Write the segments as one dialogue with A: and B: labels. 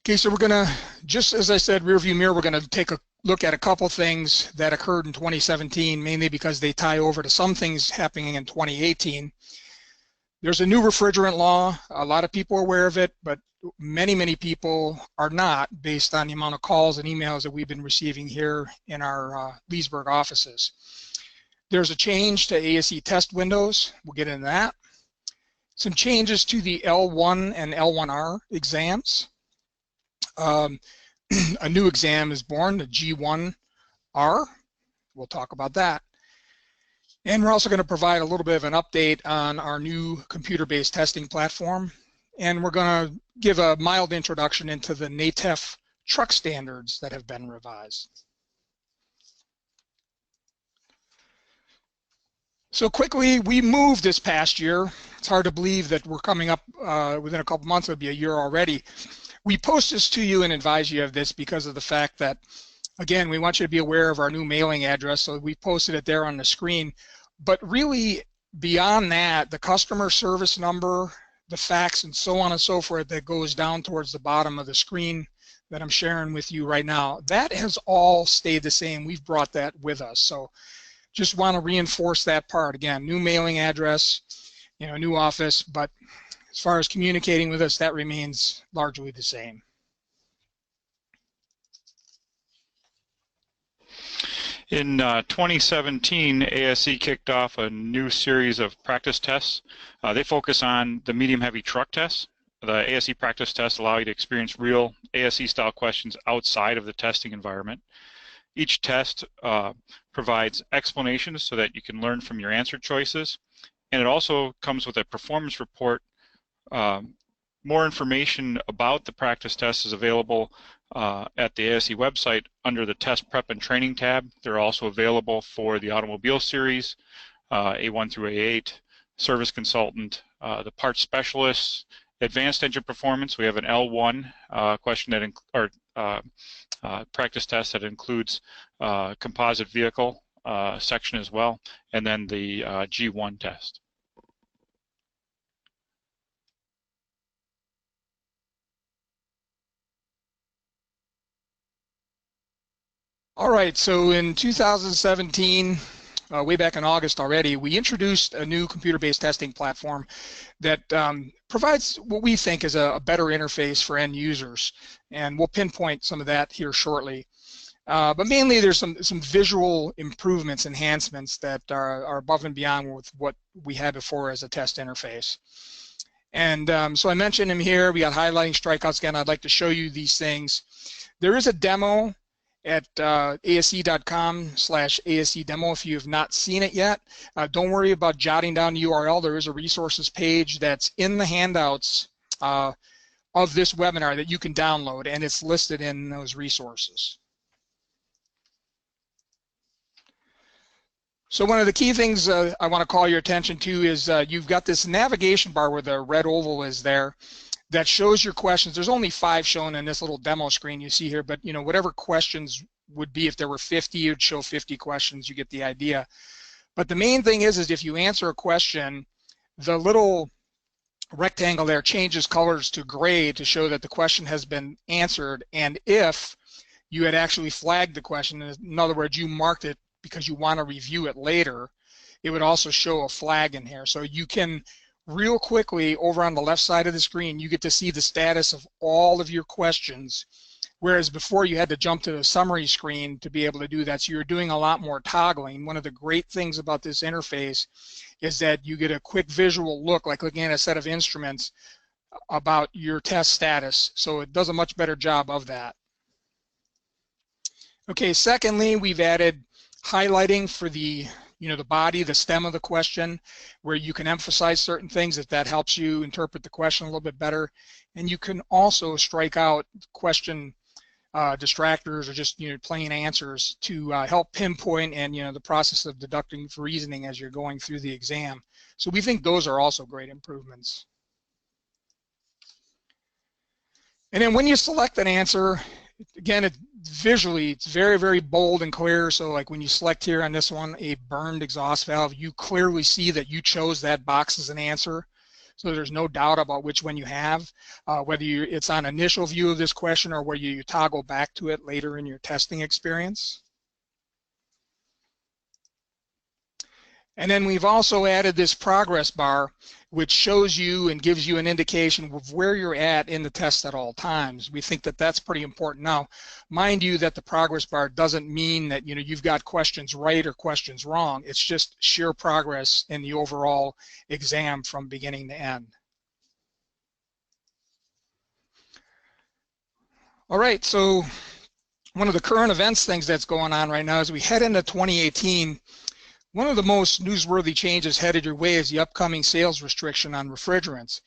A: Okay, so we're gonna, just as I said, rear view mirror, we're gonna take a look at a couple things that occurred in 2017, mainly because they tie over to some things happening in 2018. There's a new refrigerant law. A lot of people are aware of it, but many people are not, based on the amount of calls and emails that we've been receiving here in our Leesburg offices. There's a change to ASE test windows. We'll get into that. Some changes to the L1 and L1R exams. A new exam is born, the G1R. We'll talk about that. And we're also going to provide a little bit of an update on our new computer-based testing platform. And we're going to give a mild introduction into the NATEF truck standards that have been revised. So quickly, we moved this past year. It's hard to believe that we're coming up within a couple months, it'll be a year already. We post this to you and advise you of this because of the fact that, again, we want you to be aware of our new mailing address, so we posted it there on the screen. But really, beyond that, the customer service number, the fax, and so on and so forth that goes down towards the bottom of the screen that I'm sharing with you right now, that has all stayed the same. We've brought that with us. So just want to reinforce that part. Again, new mailing address, new office, but as far as communicating with us, that remains largely the same.
B: In 2017, ASE kicked off a new series of practice tests. They focus on the medium-heavy truck tests. The ASE practice tests allow you to experience real ASE-style questions outside of the testing environment. Each test provides explanations so that you can learn from your answer choices, and it also comes with a performance report. More information about the practice test is available at the ASE website under the Test Prep and Training tab. They're also available for the Automobile Series, A1 through A8, Service Consultant, the Parts Specialists, Advanced Engine Performance. We have an L1 question that practice test that includes composite vehicle section as well, and then the G1 test.
A: All right, so in 2017, way back in August already, we introduced a new computer-based testing platform that provides what we think is a better interface for end users, and we'll pinpoint some of that here shortly. But mainly there's some visual improvements, enhancements that are above and beyond with what we had before as a test interface. And so I mentioned them here. We got highlighting, strikeouts. Again, I'd like to show you these things. There is a demo at ase.com/ASE demo if you have not seen it yet. Don't worry about jotting down the URL. There is a resources page that's in the handouts of this webinar that you can download, and it's listed in those resources. So one of the key things I want to call your attention to is you've got this navigation bar where the red oval is there that shows your questions. There's only 5 shown in this little demo screen you see here, but whatever questions would be, if there were 50, it would show 50 questions. You get the idea. But the main thing is if you answer a question, the little rectangle there changes colors to gray to show that the question has been answered. And if you had actually flagged the question, in other words, you marked it because you want to review it later, it would also show a flag in here. So you can real quickly, over on the left side of the screen, you get to see the status of all of your questions, whereas before you had to jump to the summary screen to be able to do that. So you're doing a lot more toggling. One of the great things about this interface is that you get a quick visual look, like looking at a set of instruments, about your test status. So it does a much better job of that. Okay, secondly, we've added highlighting for the the body, the stem of the question, where you can emphasize certain things if that helps you interpret the question a little bit better. And you can also strike out question distractors or just plain answers to help pinpoint and the process of deducting for reasoning as you're going through the exam. So we think those are also great improvements. And then when you select an answer, again, visually, it's very, very bold and clear. So like when you select here on this one, a burned exhaust valve, you clearly see that you chose that box as an answer. So there's no doubt about which one you have, whether it's on initial view of this question or whether you toggle back to it later in your testing experience. And then we've also added this progress bar, which shows you and gives you an indication of where you're at in the test at all times. We think that that's pretty important. Now, mind you that the progress bar doesn't mean that you've got questions right or questions wrong. It's just sheer progress in the overall exam from beginning to end. All right, so one of the current events things that's going on right now as we head into 2018, one of the most newsworthy changes headed your way is the upcoming sales restriction on refrigerants.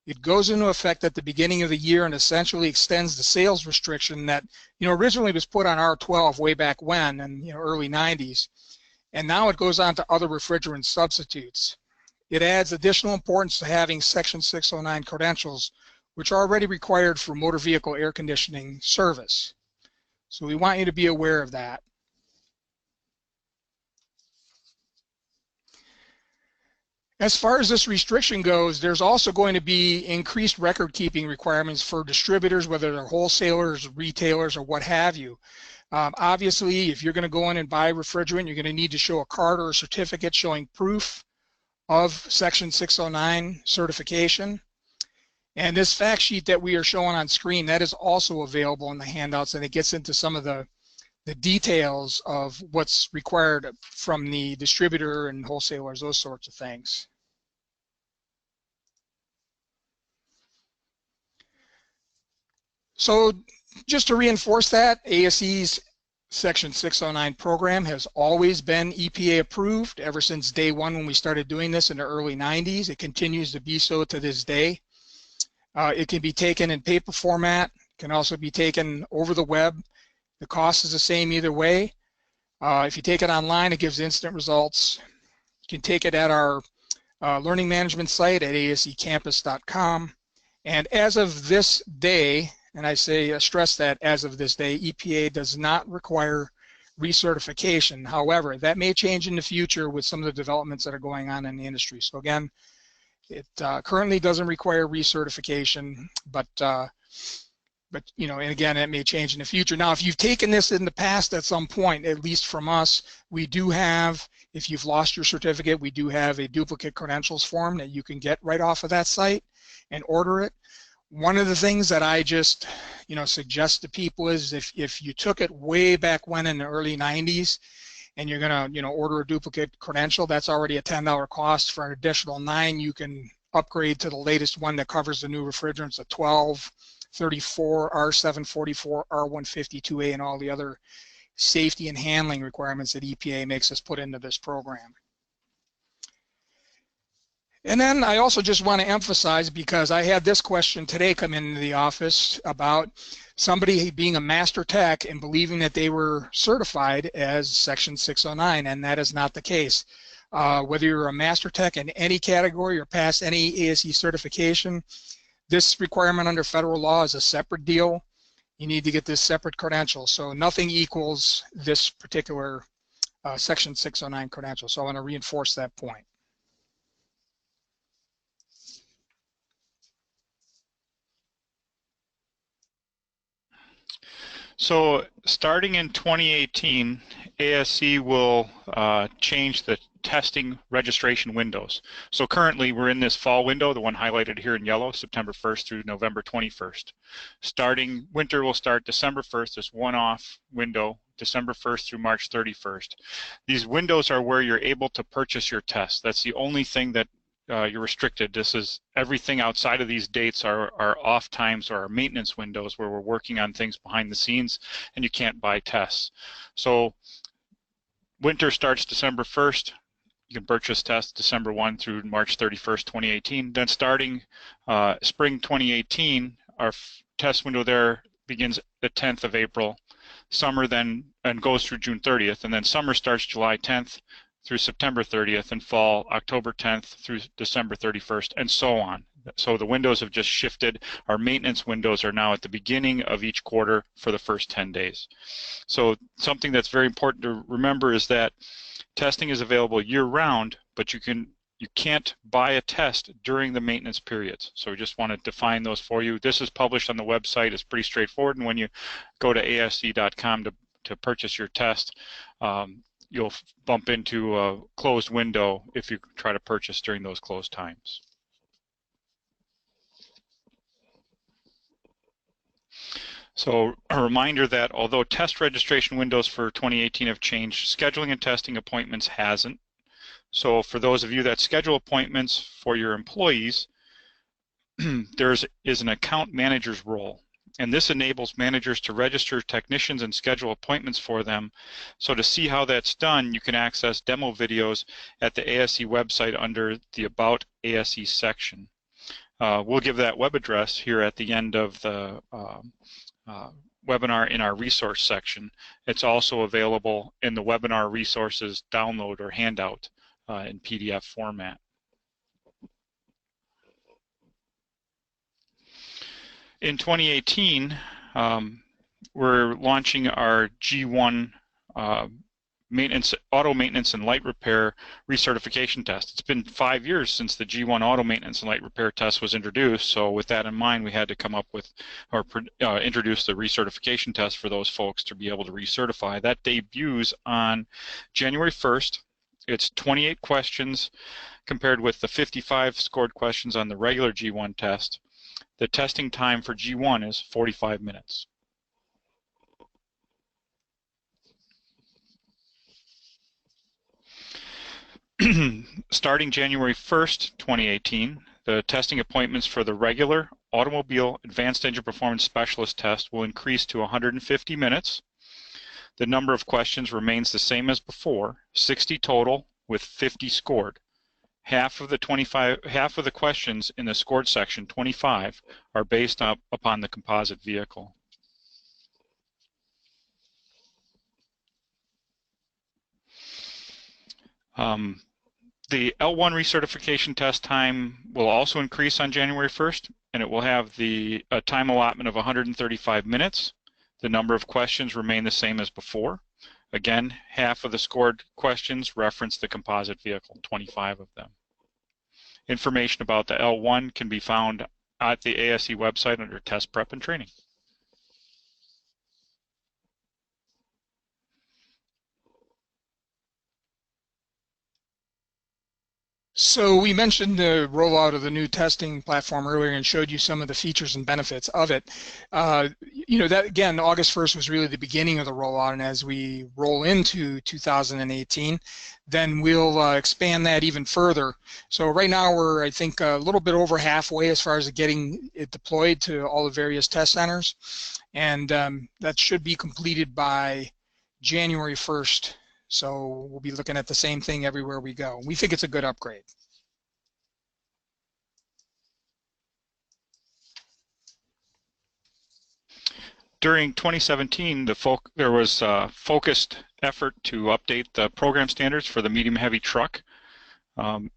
A: It goes into effect at the beginning of the year and essentially extends the sales restriction that originally was put on R12 way back when in early 90s, and now it goes on to other refrigerant substitutes. It adds additional importance to having Section 609 credentials, which are already required for motor vehicle air conditioning service. So we want you to be aware of that. As far as this restriction goes, there's also going to be increased record keeping requirements for distributors, whether they're wholesalers, retailers, or what have you. Obviously, if you're going to go in and buy refrigerant, you're going to need to show a card or a certificate showing proof of Section 609 certification. And this fact sheet that we are showing on screen, that is also available in the handouts, and it gets into some of the details of what's required from the distributor and wholesalers, those sorts of things. So just to reinforce that, ASE's Section 609 program has always been EPA approved ever since day one when we started doing this in the early 90s. It continues to be so to this day. It can be taken in paper format, can also be taken over the web. The cost is the same either way. If you take it online, it gives instant results. You can take it at our learning management site at asecampus.com. And as of this day, and I say stress that as of this day, EPA does not require recertification. However, that may change in the future with some of the developments that are going on in the industry. So again, it currently doesn't require recertification, but and again, it may change in the future. Now, if you've taken this in the past at some point, at least from us, we do have, if you've lost your certificate, we do have a duplicate credentials form that you can get right off of that site and order it. One of the things that I just, suggest to people is if you took it way back when in the early 90s and you're gonna, order a duplicate credential, that's already a $10 cost. For an additional $9, you can upgrade to the latest one that covers the new refrigerants, a 12, 34, R744, R152A, and all the other safety and handling requirements that EPA makes us put into this program. And then I also just want to emphasize, because I had this question today come into the office about somebody being a master tech and believing that they were certified as Section 609, and that is not the case. Whether you're a master tech in any category or pass any ASE certification, this requirement under federal law is a separate deal. You need to get this separate credential. So nothing equals this particular Section 609 credential. So I want to reinforce that point.
B: So starting in 2018, ASE will change the testing registration windows. So currently we're in this fall window, the one highlighted here in yellow, September 1st through November 21st. Starting winter will start December 1st, this one-off window, December 1st through March 31st. These windows are where you're able to purchase your tests. That's the only thing that you're restricted. This is everything outside of these dates are off times or our maintenance windows where we're working on things behind the scenes and you can't buy tests. So winter starts December 1st. You can purchase tests December 1 through March 31st, 2018. Then starting spring 2018, our test window there begins the 10th of April. Summer then and goes through June 30th, and then summer starts July 10th through September 30th, and fall October 10th through December 31st, and so on. So the windows have just shifted. Our maintenance windows are now at the beginning of each quarter for the first 10 days. So something that's very important to remember is that testing is available year-round, but you can you can't buy a test during the maintenance periods. So we just want to define those for you. This is published on the website. It's pretty straightforward. And when you go to ase.com to purchase your test, you'll bump into a closed window if you try to purchase during those closed times. So a reminder that although test registration windows for 2018 have changed, scheduling and testing appointments hasn't. So for those of you that schedule appointments for your employees, there is an account manager's role. And this enables managers to register technicians and schedule appointments for them. So to see how that's done, you can access demo videos at the ASE website under the About ASE section. We'll give that web address here at the end of the webinar in our resource section. It's also available in the webinar resources download or handout in PDF format. In 2018, we're launching our G1 auto maintenance and light repair recertification test. It's been 5 years since the G1 auto maintenance and light repair test was introduced, so with that in mind, we had to come up with or introduce the recertification test for those folks to be able to recertify. That debuts on January 1st. It's 28 questions compared with the 55 scored questions on the regular G1 test. The testing time for G1 is 45 minutes. Starting January 1st, 2018, the testing appointments for the regular automobile advanced engine performance specialist test will increase to 150 minutes. The number of questions remains the same as before, 60 total with 50 scored. Half of the questions in the scored section, 25, are based upon the composite vehicle. The L1 recertification test time will also increase on January 1st, and it will have a time allotment of 135 minutes. The number of questions remain the same as before. Again, half of the scored questions reference the composite vehicle, 25 of them. Information about the L1 can be found at the ASE website under Test Prep and Training.
A: So we mentioned the rollout of the new testing platform earlier and showed you some of the features and benefits of it. You know, that again, August 1st was really the beginning of the rollout, and as we roll into 2018, then we'll expand that even further. So right now we're, I think, a little bit over halfway as far as getting it deployed to all the various test centers, and that should be completed by January 1st. So we'll be looking at the same thing everywhere we go. We think it's a good upgrade.
B: During 2017, there was a focused effort to update the program standards for the medium-heavy truck.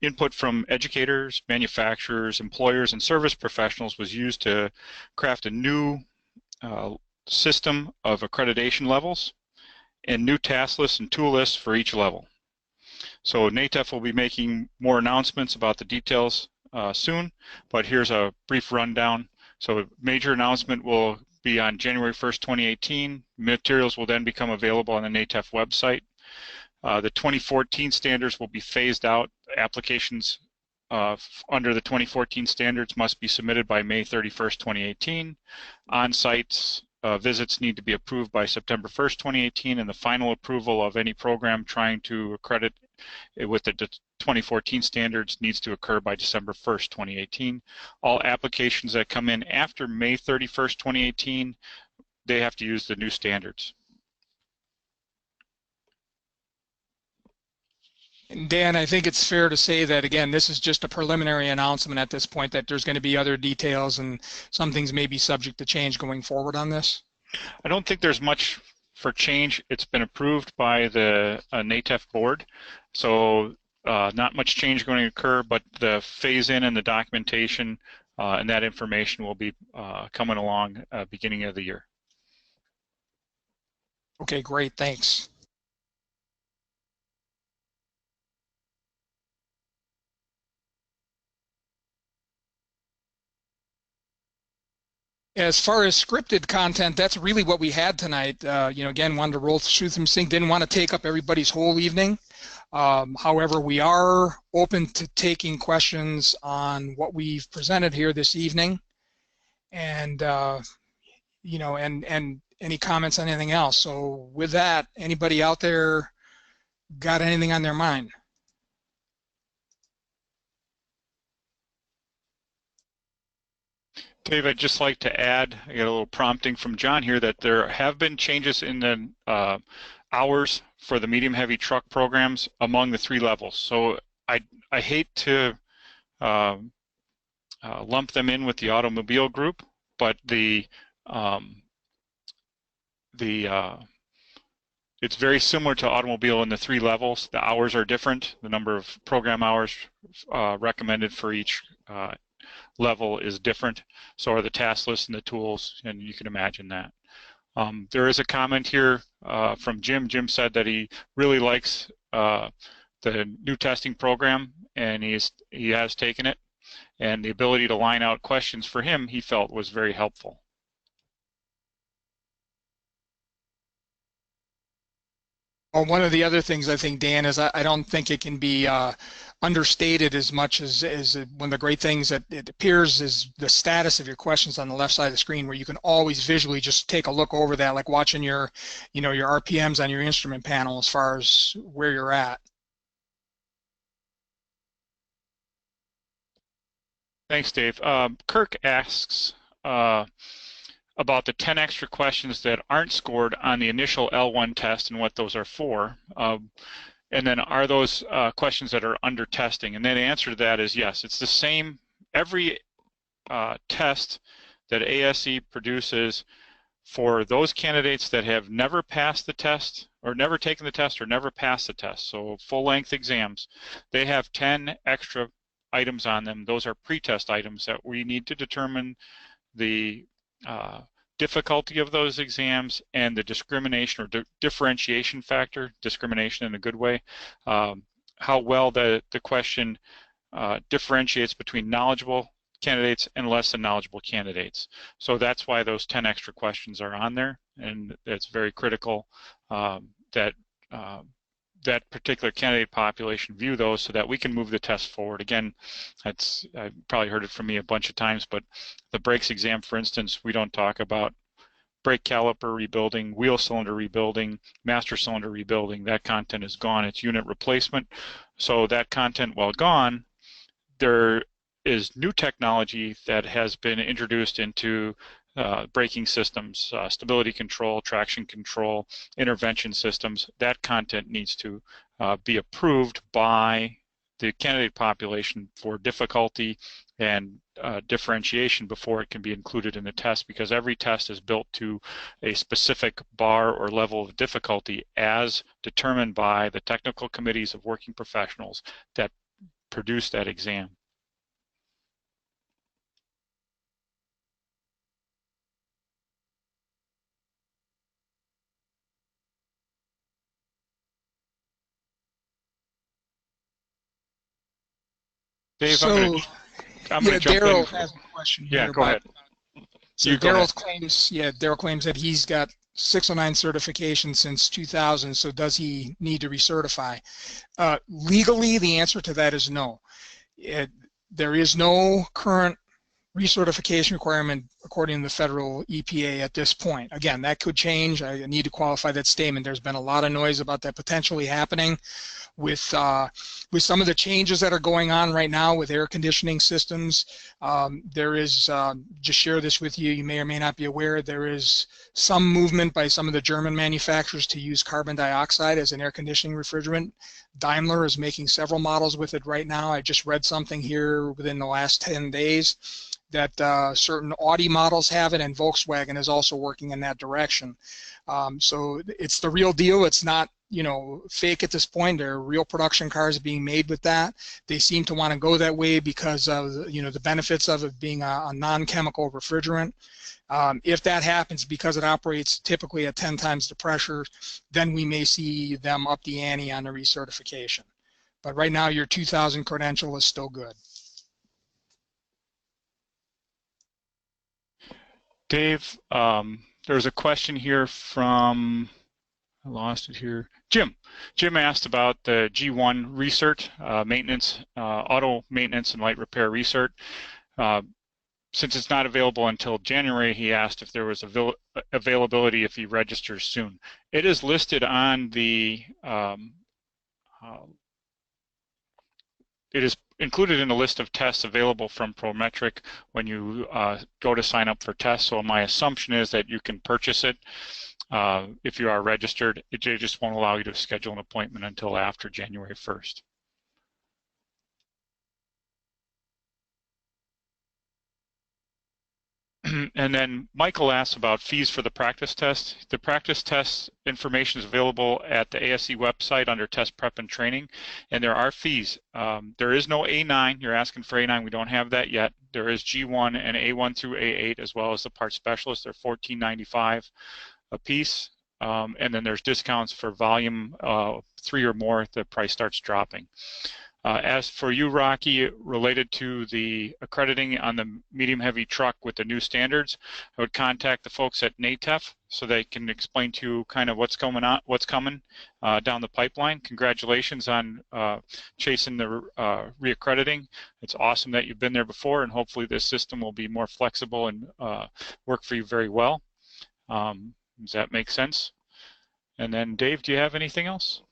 B: Input from educators, manufacturers, employers, and service professionals was used to craft a new system of accreditation levels and new task lists and tool lists for each level. So NATEF will be making more announcements about the details soon, but here's a brief rundown. So a major announcement will be on January 1st, 2018. Materials will then become available on the NATEF website. The 2014 standards will be phased out. Applications under the 2014 standards must be submitted by May 31st, 2018. On-site visits need to be approved by September 1st, 2018, and the final approval of any program trying to accredit with the 2014 standards needs to occur by December 1st, 2018. All applications that come in after May 31st, 2018, they have to use the new standards.
A: And Dan, I think it's fair to say that, again, this is just a preliminary announcement at this point, that there's going to be other details and some things may be subject to change going forward on this.
B: I don't think there's much for change. It's been approved by the NATEF board, so not much change going to occur, but the phase-in and the documentation and that information will be coming along beginning of the year.
A: Okay, great, thanks. As far as scripted content, that's really what we had tonight. Again, wanted to roll through some things, didn't want to take up everybody's whole evening. However, we are open to taking questions on what we've presented here this evening, and and any comments on anything else. So with that, anybody out there got anything on their mind?
B: Dave, I'd just like to add, I got a little prompting from John here that there have been changes in the hours for the medium-heavy truck programs among the 3 levels. So I hate to lump them in with the automobile group, but it's very similar to automobile in the 3 levels. The hours are different. The number of program hours recommended for each level is different. So are the task lists and the tools, and you can imagine that. There is a comment here from Jim. Jim said that he really likes the new testing program, and he has taken it, and the ability to line out questions for him he felt was very helpful.
A: Well, one of the other things I think, Dan, is I don't think it can be understated as much as one of the great things that it appears is the status of your questions on the left side of the screen, where you can always visually just take a look over that, like watching your RPMs on your instrument panel as far as where you're at.
B: Thanks, Dave. Kirk asks about the 10 extra questions that aren't scored on the initial L1 test and what those are for. And then are those questions that are under testing? And then the answer to that is yes. It's the same. Every test that ASE produces for those candidates that have never passed the test or never taken the test or never passed the test, so full-length exams, they have 10 extra items on them. Those are pre-test items that we need to determine the difficulty of those exams and the discrimination or differentiation factor, discrimination in a good way, how well the question differentiates between knowledgeable candidates and less than knowledgeable candidates. So that's why those 10 extra questions are on there, and it's very critical that that particular candidate population view those so that we can move the test forward. Again, I've probably heard it from me a bunch of times, but the brakes exam, for instance, we don't talk about brake caliper rebuilding, wheel cylinder rebuilding, master cylinder rebuilding. That content is gone. It's unit replacement. So that content, while gone, there is new technology that has been introduced into braking systems, stability control, traction control, intervention systems. That content needs to be approved by the candidate population for difficulty and differentiation before it can be included in the test, because every test is built to a specific bar or level of difficulty as determined by the technical committees of working professionals that produce that exam. Dave,
A: So,
B: I'm going to jump
A: Daryl
B: in.
A: has a question here.
B: Yeah, go ahead.
A: So Daryl claims that he's got 609 certification since 2000. So does he need to recertify? Legally, the answer to that is no. There is no current recertification requirement according to the federal EPA at this point. Again, that could change. I need to qualify that statement. There's been a lot of noise about that potentially happening with some of the changes that are going on right now with air conditioning systems. There is, just share this with you, you may or may not be aware, there is some movement by some of the German manufacturers to use carbon dioxide as an air conditioning refrigerant. Daimler is making several models with it right now. I just read something here within the last 10 days that certain Audi models have it, and Volkswagen is also working in that direction. So it's the real deal. It's not, fake at this point. There are real production cars being made with that. They seem to want to go that way because of, the benefits of it being a non-chemical refrigerant. If that happens, because it operates typically at 10 times the pressure, then we may see them up the ante on the recertification. But right now, your 2000 credential is still good.
B: Dave, there's a question here from, I lost it here. Jim. Jim asked about the G1 recert, maintenance, auto maintenance and light repair recert. Since it's not available until January, he asked if there was availability if he registers soon. It is listed on the, it is included in a list of tests available from Prometric when you go to sign up for tests. So my assumption is that you can purchase it if you are registered. It just won't allow you to schedule an appointment until after January 1st. And then Michael asks about fees for the practice test. The practice test information is available at the ASE website under test prep and training, and there are fees. There is no A9. You're asking for A9. We don't have that yet. There is G1 and A1 through A8, as well as the part specialist. They're $14.95 a piece, and then there's discounts for volume 3 or more. The price starts dropping. As for you, Rocky, related to the accrediting on the medium-heavy truck with the new standards, I would contact the folks at NATEF so they can explain to you kind of what's coming down the pipeline. Congratulations on chasing the reaccrediting. It's awesome that you've been there before, and hopefully this system will be more flexible and work for you very well. Does that make sense? And then, Dave, do you have anything else?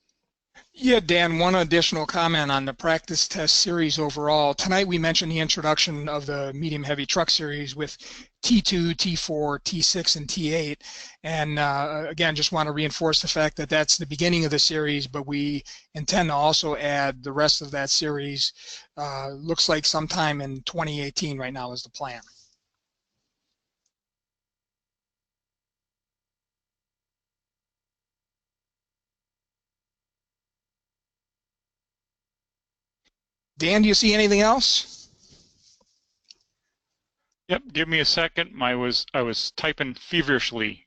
A: Yeah, Dan, one additional comment on the practice test series overall. Tonight we mentioned the introduction of the medium heavy truck series with T2, T4, T6, and T8. And again, just want to reinforce the fact that that's the beginning of the series, but we intend to also add the rest of that series. Looks like sometime in 2018 right now is the plan. Dan, do you see anything else?
B: Yep, give me a second. I was typing feverishly.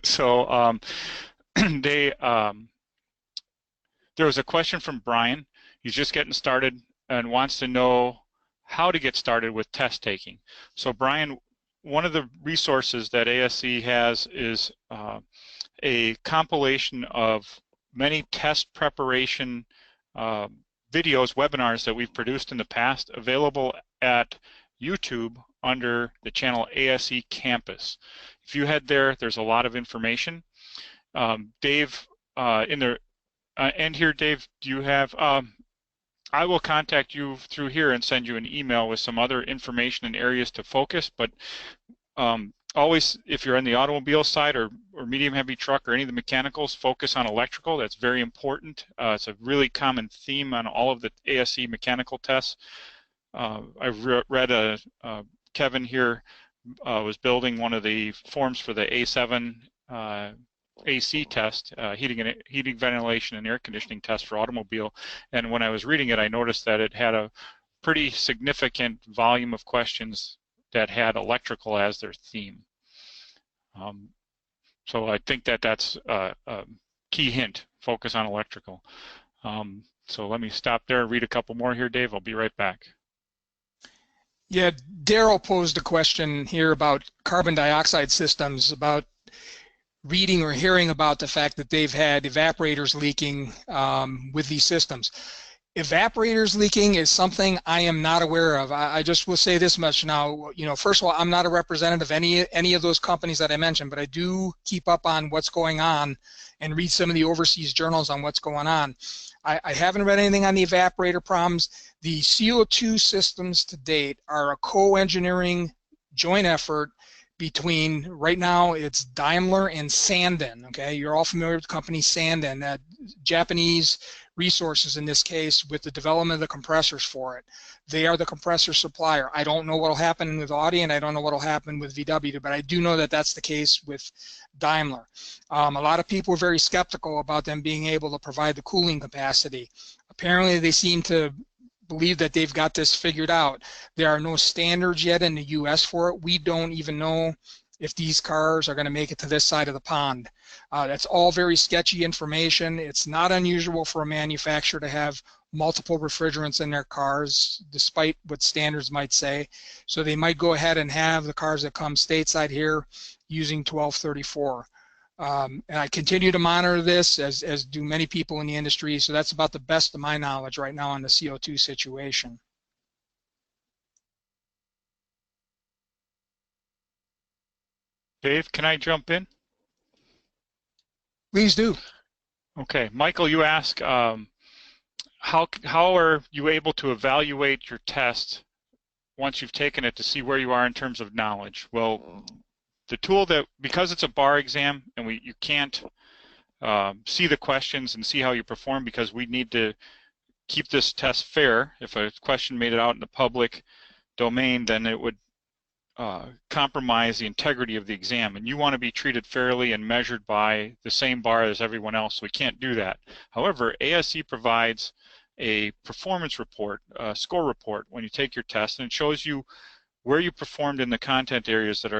B: So there was a question from Brian. He's just getting started and wants to know how to get started with test taking. So Brian, one of the resources that ASE has is a compilation of many test preparation videos, webinars that we've produced in the past, available at YouTube under the channel ASE Campus. If you head there, there's a lot of information. Dave, in the end here, Dave, do you have, I will contact you through here and send you an email with some other information and areas to focus, but always, if you're on the automobile side or medium heavy truck or any of the mechanicals, focus on electrical. That's very important. It's a really common theme on all of the ASE mechanical tests. I've read Kevin here was building one of the forms for the A7 AC test, heating, ventilation, and air conditioning test for automobile. And when I was reading it, I noticed that it had a pretty significant volume of questions that had electrical as their theme. So I think that that's a key hint, focus on electrical. So let me stop there and read a couple more here, Dave. I'll be right back.
A: Yeah, Daryl posed a question here about carbon dioxide systems, about reading or hearing about the fact that they've had evaporators leaking with these systems. Evaporators leaking is something I am not aware of. I just will say this much now. You know, first of all, I'm not a representative of any of those companies that I mentioned, but I do keep up on what's going on and read some of the overseas journals on what's going on. I haven't read anything on the evaporator problems. The CO2 systems to date are a co-engineering joint effort between, right now it's Daimler and Sanden. Okay, you're all familiar with the company Sanden, Japanese resources in this case, with the development of the compressors for it. They are the compressor supplier. I don't know what will happen with Audi, and I don't know what will happen with VW, but I do know that that's the case with Daimler. A lot of people are very skeptical about them being able to provide the cooling capacity. Apparently they seem to believe that they've got this figured out. There are no standards yet in the US for it. We don't even know if these cars are going to make it to this side of the pond. That's all very sketchy information. It's not unusual for a manufacturer to have multiple refrigerants in their cars, despite what standards might say. So they might go ahead and have the cars that come stateside here using 1234. And I continue to monitor this, as do many people in the industry, so that's about the best of my knowledge right now on the CO2 situation.
B: Dave, can I jump in?
A: Please do.
B: Okay, Michael, you ask, how are you able to evaluate your test once you've taken it to see where you are in terms of knowledge? Well, the tool that, because it's a bar exam and you can't see the questions and see how you perform, because we need to keep this test fair. If a question made it out in the public domain, then it would compromise the integrity of the exam, and you want to be treated fairly and measured by the same bar as everyone else. We can't do that. However, ASE provides a performance report, a score report, when you take your test, and it shows you where you performed in the content areas that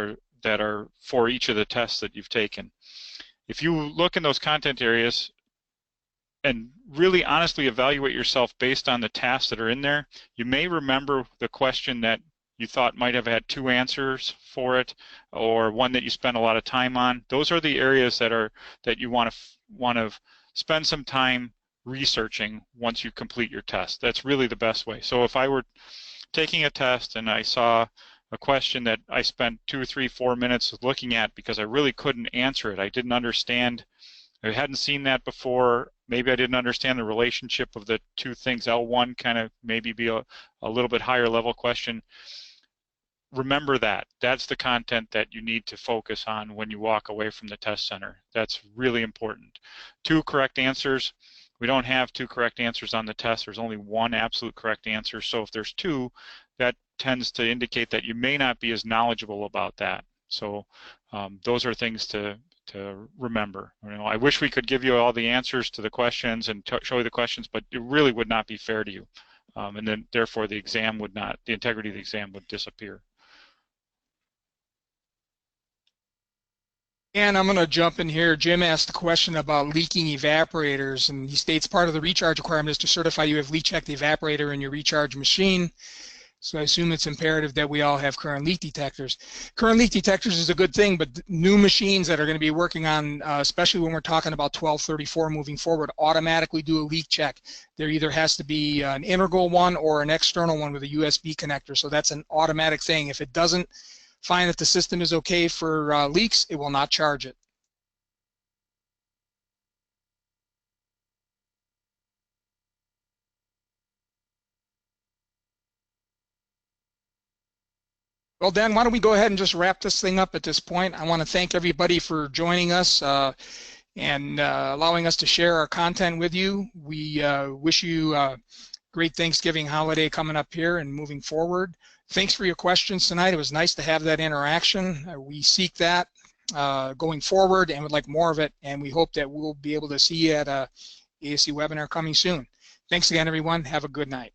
B: are for each of the tests that you've taken. If you look in those content areas and really honestly evaluate yourself based on the tasks that are in there, you may remember the question that you thought might have had 2 answers for it, or one that you spent a lot of time on. Those are the areas that you want to spend some time researching once you complete your test. That's really the best way. So if I were taking a test and I saw a question that I spent 2, 3, 4 minutes looking at because I really couldn't answer it, I didn't understand, I hadn't seen that before, maybe I didn't understand the relationship of the two things, L1 kind of maybe be a little bit higher level question. Remember that. That's the content that you need to focus on when you walk away from the test center. That's really important. 2 correct answers. We don't have 2 correct answers on the test. There's only 1 absolute correct answer. So if there's 2, that tends to indicate that you may not be as knowledgeable about that. So those are things to remember. I wish we could give you all the answers to the questions and show you the questions, but it really would not be fair to you. And then therefore the integrity of the exam would disappear.
A: And I'm going to jump in here. Jim asked a question about leaking evaporators, and he states part of the recharge requirement is to certify you have leak checked the evaporator in your recharge machine. So I assume it's imperative that we all have current leak detectors. Current leak detectors is a good thing, but new machines that are going to be working on, especially when we're talking about 1234 moving forward, automatically do a leak check. There either has to be an integral one or an external one with a USB connector. So that's an automatic thing. If it doesn't find that the system is okay for leaks, it will not charge it. Well, Dan, why don't we go ahead and just wrap this thing up at this point. I want to thank everybody for joining us and allowing us to share our content with you. We wish you a great Thanksgiving holiday coming up here and moving forward. Thanks for your questions tonight. It was nice to have that interaction. We seek that going forward and would like more of it, and we hope that we'll be able to see you at a ASE webinar coming soon. Thanks again, everyone. Have a good night.